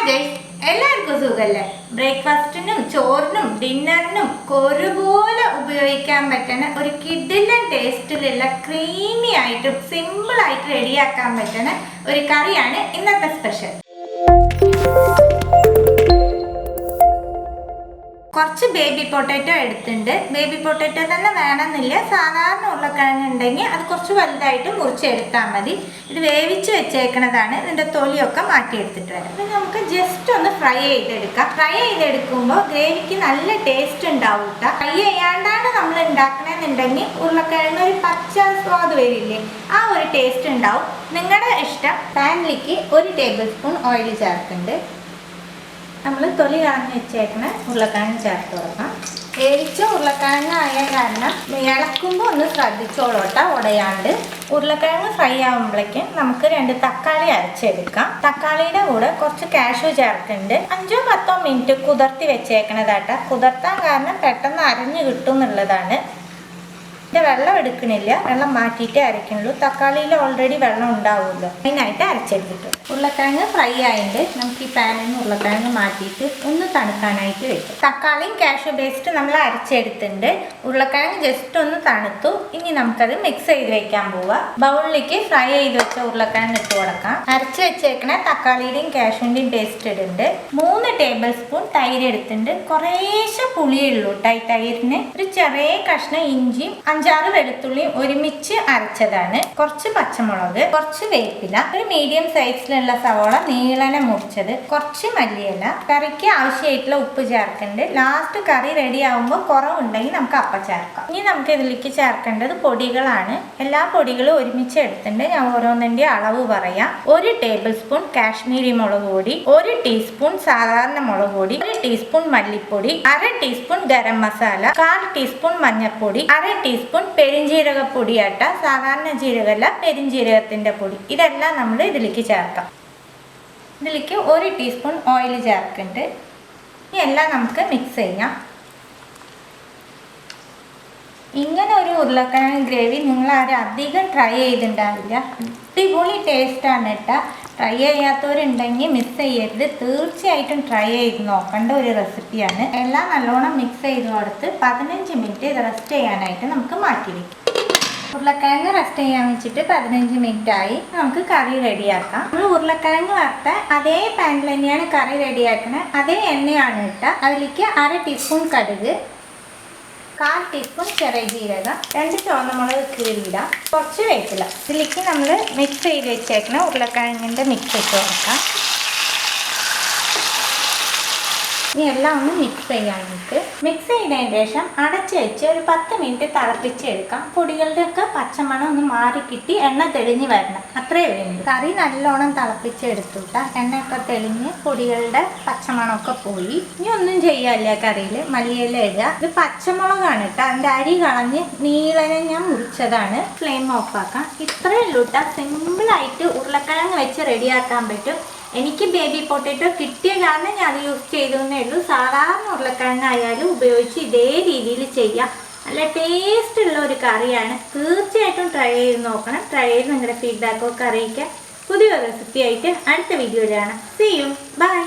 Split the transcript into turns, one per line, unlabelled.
Guys, എല്ലാവർക്കും സുഖല്ലേ? ബ്രേക്ക്ഫാസ്റ്റിനും ചോറിനും ഡിന്നറിനും ഒരുപോലെ ഉപയോഗിക്കാൻ പറ്റുന്ന ഒരു കിഡിലൻ ടേസ്റ്റിലുള്ള ക്രീമി ആയിട്ടും സിമ്പിൾ ആയിട്ട് റെഡിയാക്കാൻ പറ്റുന്ന ഒരു കറിയാണ് ഇന്നത്തെ സ്പെഷ്യൽ. കുറച്ച് ബേബി പൊട്ടാറ്റോ എടുത്തിട്ടുണ്ട്. ബേബി പൊട്ടാറ്റോ തന്നെ വേണമെന്നില്ല, സാധാരണ ഉരുളക്കിഴങ്ങ് ഉണ്ടെങ്കിൽ അത് കുറച്ച് വലുതായിട്ട് മുറിച്ചെടുത്താൽ മതി. ഇത് വേവിച്ച് വെച്ചേക്കണതാണ്. ഇതിൻ്റെ തൊലിയൊക്കെ മാറ്റിയെടുത്തിട്ട് വരാം. പിന്നെ നമുക്ക് ജസ്റ്റ് ഒന്ന് ഫ്രൈ ചെയ്തെടുക്കാം. ഫ്രൈ ചെയ്തെടുക്കുമ്പോൾ ഗ്രേവിക്ക് നല്ല ടേസ്റ്റ് ഉണ്ടാവും കേട്ടോ. ഫ്രൈ ചെയ്യാണ്ടാണ് നമ്മൾ ഉണ്ടാക്കണമെന്നുണ്ടെങ്കിൽ ഉരുളക്കിഴങ്ങ് ഒരു പച്ച സ്വാദ് വരില്ലേ, ആ ഒരു ടേസ്റ്റ് ഉണ്ടാവും. നിങ്ങളുടെ ഇഷ്ടം. പാനിലേക്ക് 1 ടേബിൾ സ്പൂൺ ഓയിൽ ചേർക്കുന്നുണ്ട്. നമ്മൾ തൊലി കളഞ്ഞ് വെച്ചേക്കണ ഉരുളക്കിഴങ്ങ് ചേർത്ത് കൊടുക്കാം. വേവിച്ച ഉരുളക്കിഴങ്ങ് ആയ കാരണം ഇളക്കുമ്പോൾ ഒന്ന് ശ്രദ്ധിച്ചോളൂട്ടോ, ഉടയാണ്ട്. ഉരുളക്കിഴങ്ങ് ഫ്രൈ ആകുമ്പോഴേക്കും നമുക്ക് 2 തക്കാളി അരച്ചെടുക്കാം. തക്കാളിയുടെ കൂടെ കുറച്ച് കാഷ്യൂ ചേർക്കുന്നുണ്ട്. 5-10 മിനിറ്റ് കുതിർത്തി വെച്ചേക്കണതാട്ടോ. കുതിർത്താൻ കാരണം പെട്ടെന്ന് അരഞ്ഞു കിട്ടും എന്നുള്ളതാണ്. വെള്ളം എടുക്കണില്ല, വെള്ളം മാറ്റിയിട്ടേ അരക്കണുള്ളൂ. തക്കാളിയിൽ ഓൾറെഡി വെള്ളം ഉണ്ടാവുമല്ലോ, അതിനായിട്ട് അരച്ചെടുത്തിട്ട്. ഉരുളക്കിഴങ്ങ് ഫ്രൈ ആയിട്ട് നമുക്ക് ഈ പാനിൽ നിന്ന് ഉരുളക്കിഴങ്ങ് മാറ്റിയിട്ട് ഒന്ന് തണുക്കാനായിട്ട് വെക്കും. തക്കാളിയും കാഷ്യൂ പേസ്റ്റ് നമ്മൾ അരച്ചെടുത്തിട്ടുണ്ട്. ഉരുളക്കിഴങ്ങ് ജസ്റ്റ് ഒന്ന് തണുത്തു. ഇനി നമുക്കത് മിക്സ് ചെയ്ത് വെക്കാൻ പോവാം. ബൗളിലേക്ക് ഫ്രൈ ചെയ്ത് വെച്ച ഉരുളക്കിഴങ്ങ് ഇട്ട് കൊടുക്കാം. അരച്ച് വെച്ചേക്കണ തക്കാളിയുടെയും കാഷ്യൂവിൻ്റെയും പേസ്റ്റ് ഇടുന്നുണ്ട്. 3 ടേബിൾ സ്പൂൺ തൈര് എടുത്തിട്ടുണ്ട്. കുറേശ്ശെ പുളിയുള്ളൂ തൈരിന്. ഒരു ചെറിയ കഷ്ണം ഇഞ്ചിയും 5-6 വെളുത്തുള്ളിയും ഒരുമിച്ച് അരച്ചതാണ്. കുറച്ച് പച്ചമുളക്, കുറച്ച് വേപ്പില, ഒരു മീഡിയം സൈസിലുള്ള സവോള നീളനെ മുറിച്ചത്, കുറച്ച് മല്ലിയില, കറിക്ക് ആവശ്യമായിട്ടുള്ള ഉപ്പ് ചേർക്കുന്നുണ്ട്. ലാസ്റ്റ് കറി റെഡി ആകുമ്പോൾ കുറവുണ്ടെങ്കിൽ നമുക്ക് അപ്പം ചേർക്കാം. ഇനി നമുക്ക് ഇതിലേക്ക് ചേർക്കേണ്ടത് പൊടികളാണ്. എല്ലാ പൊടികളും ഒരുമിച്ച് എടുത്തിട്ടുണ്ട്. ഞാൻ ഓരോന്നിൻ്റെ അളവ് പറയാം. 1 ടേബിൾ സ്പൂൺ കാശ്മീരി മുളക് പൊടി, 1 ടീസ്പൂൺ സാധാരണ മുളക് പൊടി, 1 ടീസ്പൂൺ മല്ലിപ്പൊടി, 1/2 ടീസ്പൂൺ ഗരം മസാല, 1/4 ടീസ്പൂൺ മഞ്ഞൾപ്പൊടി, 1/2 ടീസ്പൂൺ പെരിഞ്ജീരകപ്പൊടി ആട്ട. സാധാരണ ജീരകമല്ല, പെരിഞ്ജീരകത്തിന്റെ പൊടി. ഇതെല്ലാം നമ്മൾ ഇതിലേക്ക് ചേർക്കാം. ഇതിലേക്ക് 1 ടീസ്പൂൺ ഓയിൽ ചേർക്കുന്നുണ്ട്. ഇനി എല്ലാം നമുക്ക് മിക്സ് ചെയ്യാം. ഇങ്ങനെ ഒരു ഉരുളക്കിഴങ്ങ് ഗ്രേവി നിങ്ങൾ ആരും അധികം ട്രൈ ചെയ്തിട്ടുണ്ടാവില്ല. അടിപൊളി ടേസ്റ്റാണ് കേട്ടോ. ട്രൈ ചെയ്യാത്തവരുണ്ടെങ്കിൽ മിസ് ചെയ്യരുത്, തീർച്ചയായിട്ടും ട്രൈ ചെയ്ത് നോക്കേണ്ട ഒരു റെസിപ്പിയാണ്. എല്ലാം നല്ലോണം മിക്സ് ചെയ്ത് കൊടുത്ത് 15 മിനിറ്റ് ഇത് റെസ്റ്റ് ചെയ്യാനായിട്ട് നമുക്ക് മാറ്റി വയ്ക്കാം. ഉരുളക്കിഴങ്ങ് റെസ്റ്റ് ചെയ്യാൻ വെച്ചിട്ട് 15 മിനിറ്റ് ആയി. നമുക്ക് കറി റെഡിയാക്കാം. നമ്മൾ ഉരുളക്കിഴങ്ങ് വറുത്ത അതേ പാനിൽ തന്നെയാണ് കറി റെഡിയാക്കുന്നത്. അതേ എണ്ണയാണ് ഇട്ട. അതിലേക്ക് 1/2 ടീസ്പൂൺ കടുക്, 1/4 ടീസ്പൂൺ ചെറിയ ജീരകം, 2 ചുവന്നമുളക് കീറിയിടാം, കുറച്ച് വേപ്പില. ഇതിലേക്ക് നമ്മൾ മിക്സ് ചെയ്ത് വെച്ചേക്കുന്ന ഉരുളക്കിഴങ്ങിൻ്റെ മിക്സ് ഇട്ട് കൊടുക്കാം. ഇനി എല്ലാം ഒന്ന് മിക്സ് ചെയ്യാൻ നമുക്ക്. മിക്സ് ചെയ്തതിന് ശേഷം അടച്ച് വെച്ച് ഒരു 10 മിനിറ്റ് തിളപ്പിച്ചെടുക്കാം. പൊടികളുടെയൊക്കെ പച്ചമണം ഒന്ന് മാറി കിട്ടി എണ്ണ തെളിഞ്ഞ് വരണം, അത്രേ വേണ്ടു. കറി നല്ലോണം തിളപ്പിച്ചെടുത്തുട്ടാ. എണ്ണയൊക്കെ തെളിഞ്ഞ് പൊടികളുടെ പച്ചമണമൊക്കെ പോയി. ഇനി ഒന്നും ചെയ്യാല്ല കറിയിൽ. മല്ലിയില ഇടുക. ഇത് പച്ചമുളകാണ് കേട്ടോ. അതിൻ്റെ അരി കളഞ്ഞ് നീളനെ ഞാൻ മുറിച്ചതാണ്. ഫ്ലെയിം ഓഫാക്കാം. ഇത്രയേ ഉള്ളൂ കേട്ടോ. സിമ്പിളായിട്ട് ഉരുളക്കിഴങ്ങ് വെച്ച് റെഡിയാക്കാൻ പറ്റും. എനിക്ക് ബേബി പൊട്ടാറ്റോ കിട്ടിയ കാരണം ഞാൻ അത് യൂസ് ചെയ്തേ ഉള്ളൂ. സാധാരണ ഉരുളക്കിഴങ്ങായാലും ഉപയോഗിച്ച് ഇതേ രീതിയിൽ ചെയ്യാം. നല്ല ടേസ്റ്റ് ഉള്ള ഒരു കറിയാണ്. തീർച്ചയായിട്ടും ട്രൈ ചെയ്ത് നോക്കണം. ട്രൈ ചെയ്ത് നിങ്ങളുടെ ഫീഡ്ബാക്കൊക്കെ അറിയിക്കാം. പുതിയൊരു റെസിപ്പി ആയിട്ട് അടുത്ത വീഡിയോയിലാണ്. See you, by.